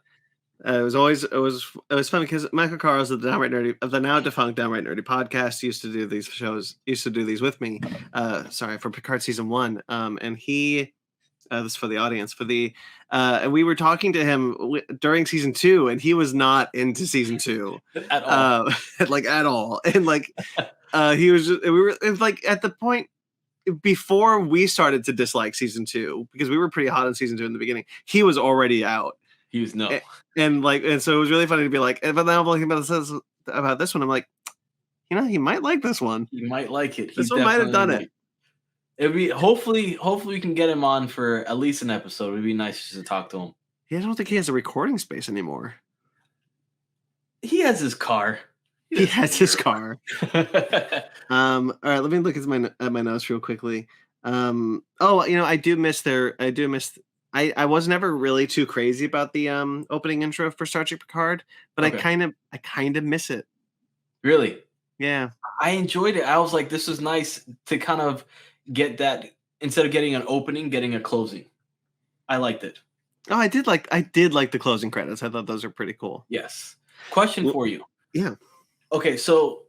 It was fun because Michael Carls of the now defunct Downright Nerdy podcast used to do these with me. For Picard season 1. And he, this is for the audience, and we were talking to him during season 2, and he was not into season 2 at all. At all. And he was just, it was like at the point before we started to dislike season 2, because we were pretty hot on season 2 in the beginning. He was already out. He was no. And so it was really funny to be like, but now I'm looking about this one, I'm like, he might like this one. He might like it. This one might have done it. It'd be hopefully we can get him on for at least an episode. It'd be nice just to talk to him. Yeah, I don't think he has a recording space anymore. He has his car. He has his car. All right, let me look at my notes real quickly. I was never really too crazy about the opening intro for Star Trek Picard, but okay. I kind of miss it. Really? Yeah. I enjoyed it. I was like, this is nice to kind of get that, instead of getting an opening, getting a closing. I liked it. Oh, I did like the closing credits. I thought those are pretty cool. Yes. Question for you. Yeah. Okay, so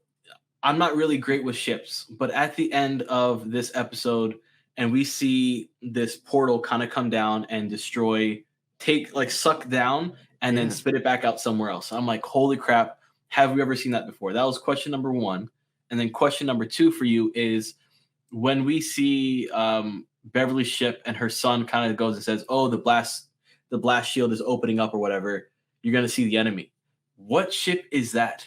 I'm not really great with ships, but at the end of this episode, and we see this portal kind of come down and suck down and then spit it back out somewhere else. I'm like, holy crap, have we ever seen that before? That was question number 1. And then question number 2 for you is, when we see Beverly's ship and her son kind of goes and says, oh, the blast shield is opening up or whatever, you're going to see the enemy. What ship is that?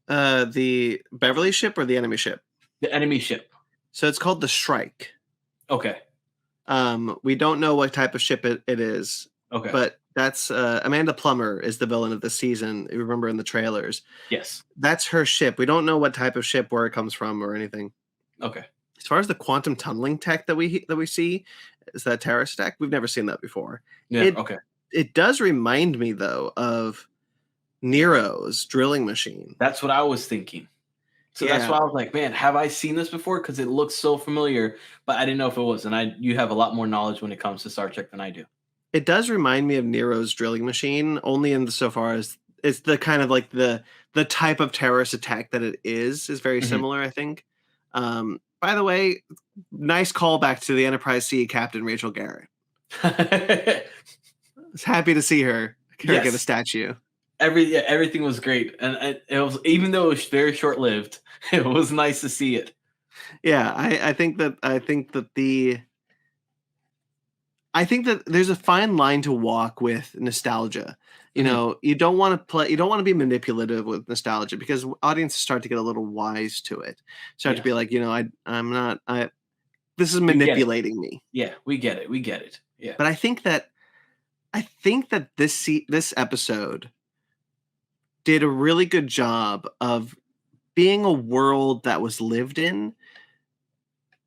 The Beverly ship or the enemy ship? The enemy ship. So it's called the Shrike. Okay. We don't know what type of ship it is. Okay. But that's Amanda Plummer is the villain of the season. You remember in the trailers? Yes. That's her ship. We don't know what type of ship, where it comes from, or anything. Okay. As far as the quantum tunneling tech that we see, is that terrorist tech? We've never seen that before. Yeah. Okay. It does remind me though of Nero's drilling machine. That's what I was thinking. So that's why I was like, man, have I seen this before? Because it looks so familiar, but I didn't know if it was. And you have a lot more knowledge when it comes to Star Trek than I do. It does remind me of Nero's drilling machine, only in so far as it's the kind of like the type of terrorist attack that it is very similar, I think. By the way, nice callback to the Enterprise C Captain Rachel Garrett. I was happy to see her get a statue. Everything was great, and it was, even though it was very short lived, it was nice to see it. Yeah, I think that there's a fine line to walk with nostalgia. You know, you don't want to be manipulative with nostalgia, because audiences start to get a little wise to it. Start to be like, this is manipulating me. Yeah, we get it. Yeah. But I think that this episode did a really good job of being a world that was lived in,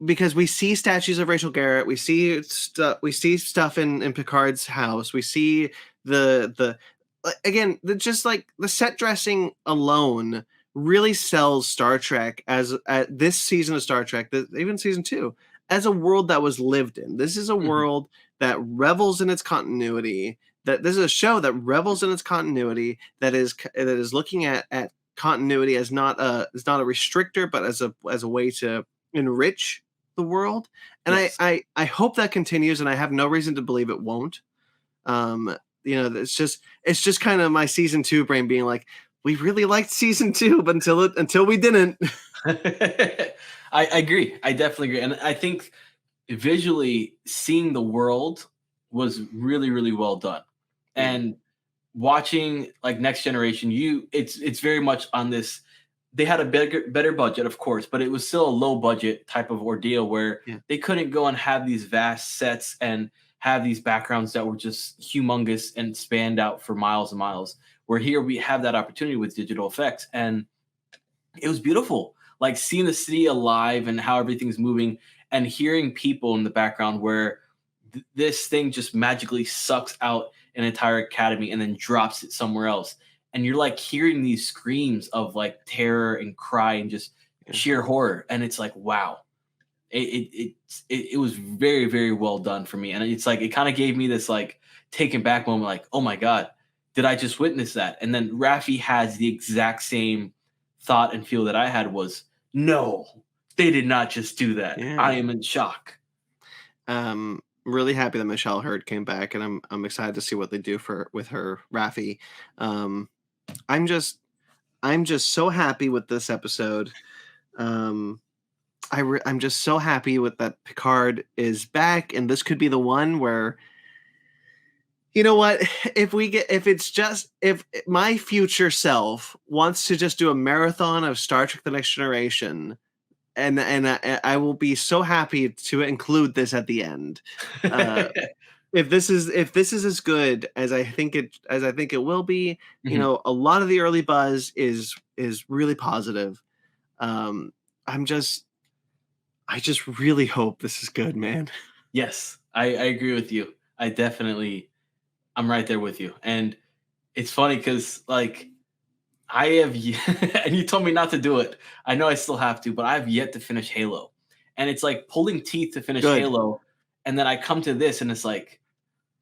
because we see statues of Rachel Garrett, we see stuff in Picard's house, we see the again, just like the set dressing alone really sells Star Trek as this season of Star Trek, even season 2, as a world that was lived in. This is a world that revels in its continuity. That this is a show that revels in its continuity. That is looking at continuity as not a restrictor, but as a way to enrich the world. And Yes. I hope that continues, and I have no reason to believe it won't. It's just kind of my season 2 brain being like, we really liked season 2, but until we didn't. I agree. I definitely agree. And I think visually seeing the world was really, really well done. Yeah. And watching like Next Generation, it's very much on this. They had a better budget, of course, but it was still a low budget type of ordeal where they couldn't go and have these vast sets and have these backgrounds that were just humongous and spanned out for miles and miles. Where here we have that opportunity with digital effects, and it was beautiful. Like seeing the city alive and how everything's moving, and hearing people in the background where this thing just magically sucks out an entire academy and then drops it somewhere else. And you're like hearing these screams of like terror and cry and just sheer horror. And it's like, wow, it was very, very well done for me. And it's like, it kind of gave me this like taken back moment, like, oh my God, did I just witness that? And then Raffi has the exact same thought and feel that I had was, no, they did not just do that. Yeah. I am in shock. Really happy that Michelle Hurd came back, and I'm excited to see what they do with her Raffi. I'm just so happy with this episode. I'm just so happy with that Picard is back, and this could be the one where, you know what, if my future self wants to just do a marathon of Star Trek: The Next Generation, and I will be so happy to include this at the end. If this is as good as I think it will be, you know, a lot of the early buzz is really positive. I just really hope this is good, man. Yes, I agree with you. I'm right there with you. And it's funny because like I have, and you told me not to do it. I know I still have to, but I have yet to finish Halo. And it's like pulling teeth to finish Halo. And then I come to this and it's like,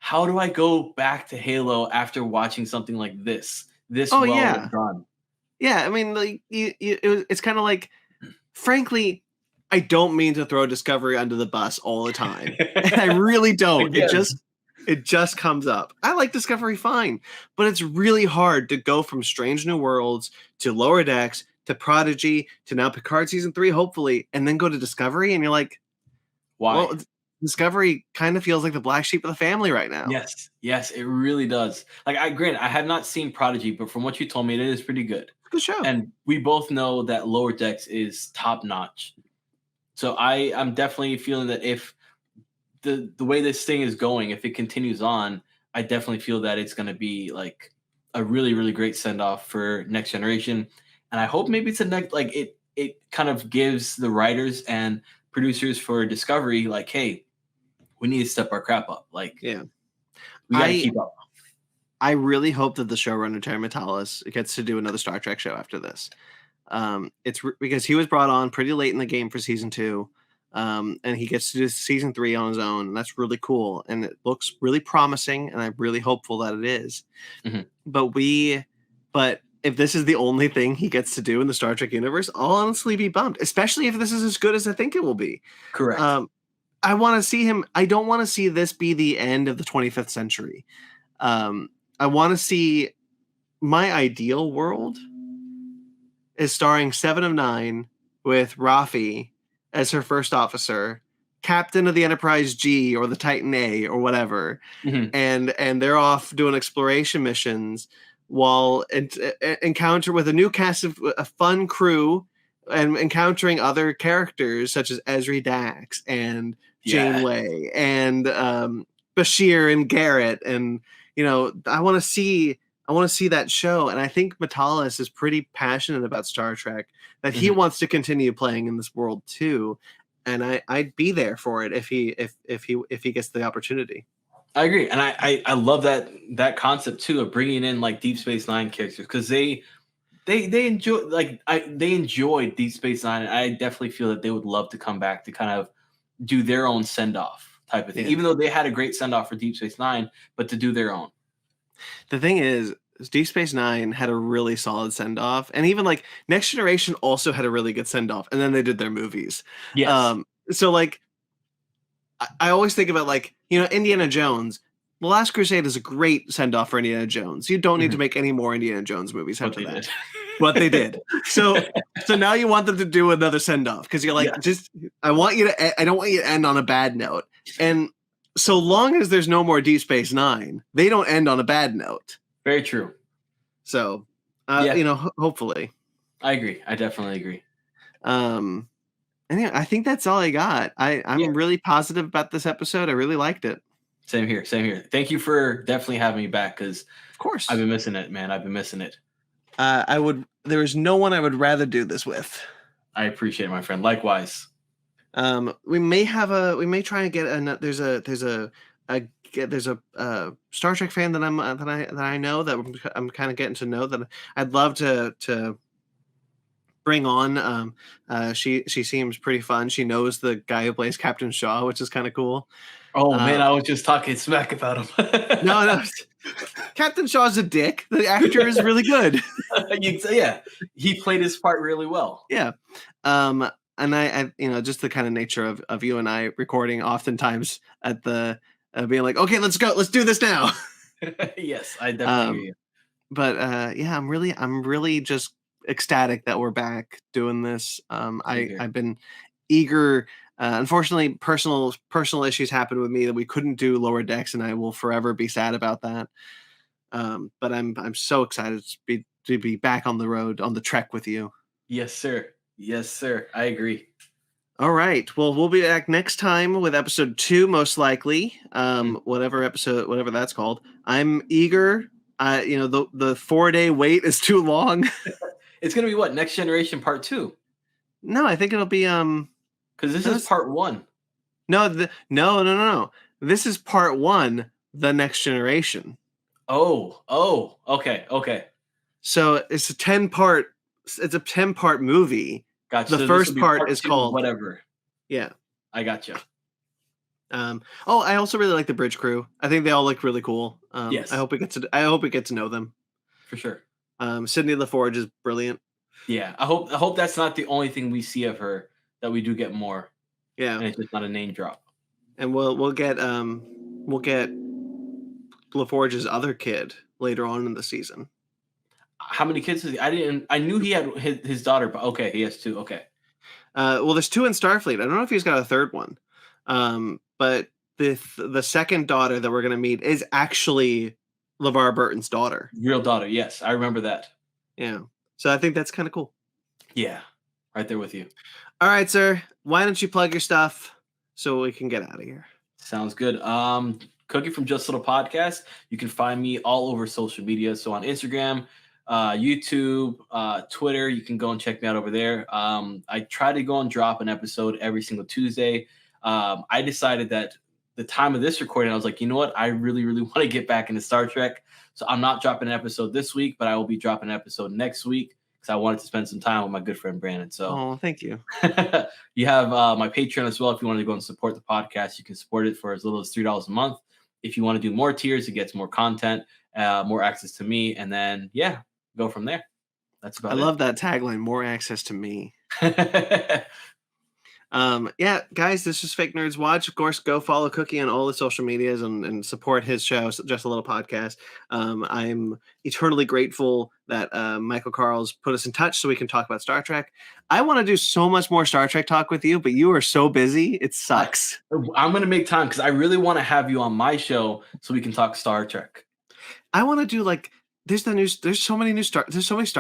how do I go back to Halo after watching something like this? Done. Yeah, I mean, like it's kind of like, frankly, I don't mean to throw Discovery under the bus all the time. And I really don't. It just comes up. I like Discovery fine, but it's really hard to go from Strange New Worlds to Lower Decks to Prodigy to now Picard season 3, hopefully, and then go to Discovery, and you're like, why? Well, Discovery kind of feels like the black sheep of the family right now. Yes, it really does. Like I have not seen Prodigy, but from what you told me, it is pretty good. Good show. And we both know that Lower Decks is top notch. So I'm definitely feeling that if the way this thing is going, if it continues on, I definitely feel that it's going to be like a really, really great send off for Next Generation. And I hope maybe it's a next, like it kind of gives the writers and producers for Discovery, like, hey, we need to step our crap up. Like, we got to keep up. I really hope that the showrunner, Terry Matalas, gets to do another Star Trek show after this. It's because he was brought on pretty late in the game for season 2. And he gets to do season 3 on his own. And that's really cool. And it looks really promising. And I'm really hopeful that it is. But if this is the only thing he gets to do in the Star Trek universe, I'll honestly be bummed, especially if this is as good as I think it will be. Correct. I want to see him. I don't want to see this be the end of the 25th century. I want to see my ideal world is starring 7 of 9 with Raffi as her first officer, captain of the Enterprise G or the Titan A or whatever, and they're off doing exploration missions while encounter with a new cast of a fun crew and encountering other characters such as Ezri Dax and Janeway and Bashir and Garrett, and I want to see I want to see that show. And I think Metalis is pretty passionate about Star Trek, that he Mhm. wants to continue playing in this world too. And I'd be there for it if he gets the opportunity. I agree, and I love that concept too of bringing in like Deep Space Nine characters because they enjoy they enjoyed Deep Space Nine. And I definitely feel that they would love to come back to kind of do their own send off type of thing, Yeah. even though they had a great send off for Deep Space Nine, but to do their own. The thing is Deep Space Nine had a really solid send off, and even like Next Generation also had a really good send off, and then they did their movies. Yes, So like I always think about like, Indiana Jones. The Last Crusade is a great send off for Indiana Jones. You don't need to Mhm. make any more Indiana Jones movies What after they that. did. But they did. So now you want them to do another send off because you're like, Yes, I don't want you to end on a bad note. And so long as there's no more Deep Space Nine, they don't end on a bad note. very true. So, Yeah, hopefully. I agree. I definitely agree. And yeah, I think that's all I got. Yeah, I'm really positive about this episode. I really liked it. same here. Same here. Thank you for definitely having me back because Of course. I've been missing it, man. I've been missing it. There is no one I would rather do this with. I appreciate it, my friend. Likewise. We may try and get there's a Star Trek fan that I know that I'm kind of getting to know that I'd love to bring on. She seems pretty fun. She knows the guy who plays Captain Shaw, which is kind of cool. Oh man, I was just talking smack about him. No, Captain Shaw's a dick. The actor is really good. Yeah, he played his part really well. Yeah. And I just the kind of nature of you and I recording oftentimes at the being like, okay, let's go, let's do this now. Yes, I definitely hear you. But yeah, I'm really just ecstatic that we're back doing this. Same here. I've been eager. Unfortunately, personal issues happened with me that we couldn't do Lower Decks, and I will forever be sad about that. But I'm so excited to be back on the road on the trek with you. Yes, sir. Yes, sir. I agree. All right. Well, we'll be back next time with episode 2, most likely. Whatever that's called. I'm eager. The 4-day wait is too long. It's gonna be what, Next Generation Part 2? No, I think it'll be Because this is Part 1. No. This is part 1, The Next Generation. Oh, okay. So it's a 10-part movie. Gotcha. The So first part is 2, called whatever. Yeah. I gotcha. I also really like the bridge crew. I think they all look really cool. Yes. I hope we get to know them. For sure. Sydney LaForge is brilliant. Yeah. I hope that's not the only thing we see of her, that we do get more. Yeah. And it's just not a name drop. And we'll get LaForge's other kid later on in the season. How many kids is he? I knew he had his daughter, but okay, he has 2. Okay. Well, there's 2 in Starfleet. I don't know if he's got a third one. But the second daughter that we're gonna meet is actually LeVar Burton's daughter. Real daughter. Yes, I remember that. Yeah. So I think that's kind of cool. Yeah. Right there with you. All right, sir. Why don't you plug your stuff so we can get out of here? Sounds good. Cookie from Just Little Podcast. You can find me all over social media. So on Instagram, YouTube, Twitter, you can go and check me out over there. I try to go and drop an episode every single Tuesday. I decided that the time of this recording, I was like, you know what? I really, really want to get back into Star Trek. So I'm not dropping an episode this week, but I will be dropping an episode next week because I wanted to spend some time with my good friend Brandon. So thank you. you have my Patreon as well. If you want to go and support the podcast, you can support it for as little as $3 a month. If you want to do more tiers, it gets more content, more access to me, and then go from there. That's about it. I love that tagline, more access to me. Yeah, guys, this is Fake Nerds Watch. Of course, go follow Cookie on all the social medias and support his show, Just a Little Podcast. I'm eternally grateful that Michael Carl's put us in touch so we can talk about Star Trek. I want to do so much more Star Trek talk with you, but you are so busy. It sucks. I'm going to make time because I really want to have you on my show so we can talk Star Trek. I want to do there's so many Star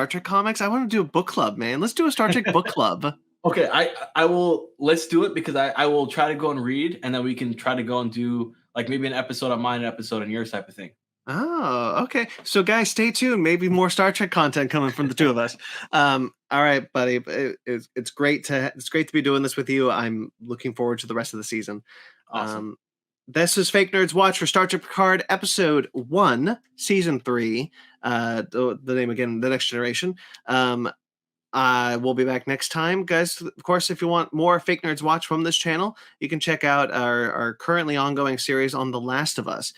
Trek comics. I want to do a book club, man. Let's do a Star Trek book club. Okay, I will. Let's do it because I will try to go and read, and then we can try to go and do maybe an episode on mine, an episode on yours type of thing. Oh, okay. So, guys, stay tuned. Maybe more Star Trek content coming from the two of us. All right, buddy. It's great to be doing this with you. I'm looking forward to the rest of the season. Awesome. This is Fake Nerds Watch for Star Trek Picard, Episode 1, Season 3. The name again, The Next Generation. We'll be back next time. Guys, of course, if you want more Fake Nerds Watch from this channel, you can check out our currently ongoing series on The Last of Us.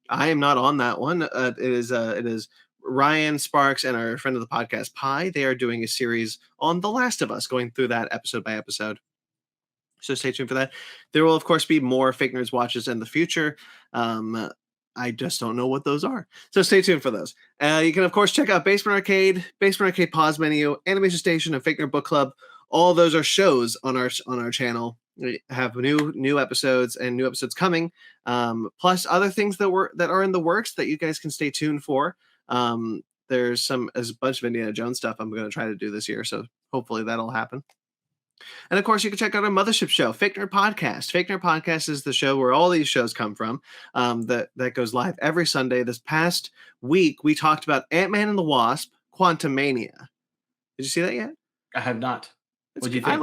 I am not on that one. It is Ryan Sparks and our friend of the podcast, Pi. They are doing a series on The Last of Us, going through that episode by episode. So stay tuned for that. There will, of course, be more Fake Nerds Watches in the future. I just don't know what those are. So stay tuned for those. You can, of course, check out Basement Arcade Pause Menu, Animation Station, and Fake Nerd Book Club. All those are shows on our channel. We have new episodes and new episodes coming, plus other things that are in the works that you guys can stay tuned for. There's a bunch of Indiana Jones stuff I'm going to try to do this year, so hopefully that'll happen. And of course, you can check out our mothership show, Fake Nerd Podcast. Fake Nerd Podcast is the show where all these shows come from. That goes live every Sunday. This past week, we talked about Ant-Man and the Wasp: Quantumania. Did you see that yet? I have not. What do you think?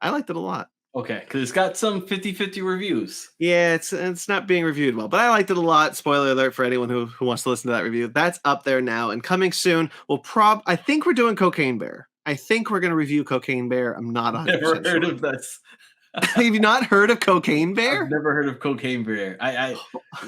I liked it a lot. Okay, because it's got some 50-50 reviews. Yeah, it's not being reviewed well, but I liked it a lot. Spoiler alert for anyone who wants to listen to that review. That's up there now and coming soon. I think we're doing Cocaine Bear. I think we're going to review Cocaine Bear. I'm not 100% Never heard sure. of this. Have you not heard of Cocaine Bear? I've never heard of Cocaine Bear.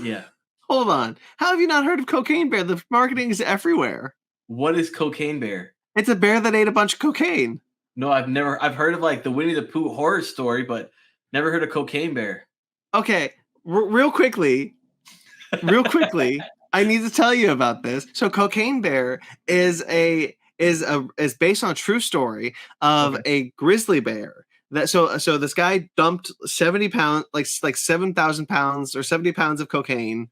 Yeah. Hold on. How have you not heard of Cocaine Bear? The marketing is everywhere. What is Cocaine Bear? It's a bear that ate a bunch of cocaine. No, I've heard of like the Winnie the Pooh horror story, but never heard of Cocaine Bear. Okay, real quickly, I need to tell you about this. So Cocaine Bear is based on a true story of a grizzly bear. So this guy dumped 70 pounds, like 7,000 pounds or 70 pounds of cocaine.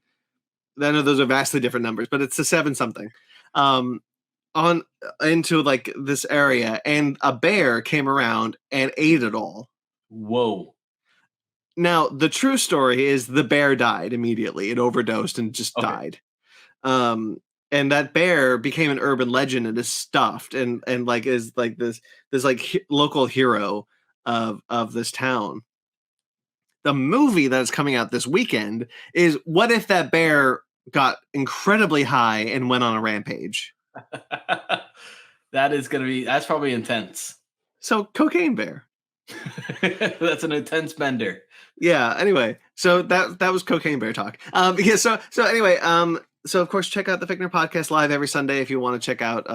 I know those are vastly different numbers, but it's a 7 something. On into like this area, and a bear came around and ate it all. Whoa. Now, the true story is the bear died immediately. It overdosed and just died. And that bear became an urban legend and is stuffed and like is like this like local hero of this town. The movie that is coming out this weekend is what if that bear got incredibly high and went on a rampage? That's probably intense. So Cocaine Bear. That's an intense bender. Yeah. Anyway, so that was Cocaine Bear talk. Yeah. So anyway, so of course, check out the Fake Nerd Podcast live every Sunday if you want to check out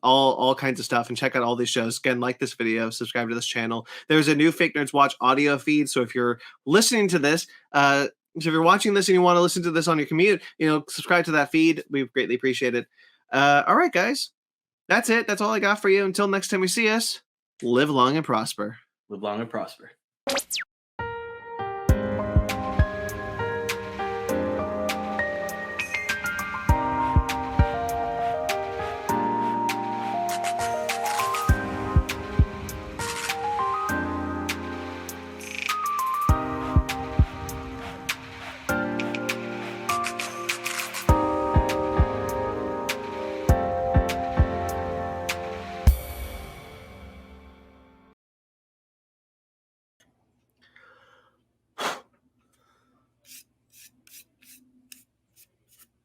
all kinds of stuff and check out all these shows. Again, like this video, subscribe to this channel. There's a new Fake Nerds Watch audio feed. So if you're listening to this, so if you're watching this and you want to listen to this on your commute, subscribe to that feed. We greatly appreciate it. All right, guys. That's it. That's all I got for you. Until next time we see us, live long and prosper. Live long and prosper.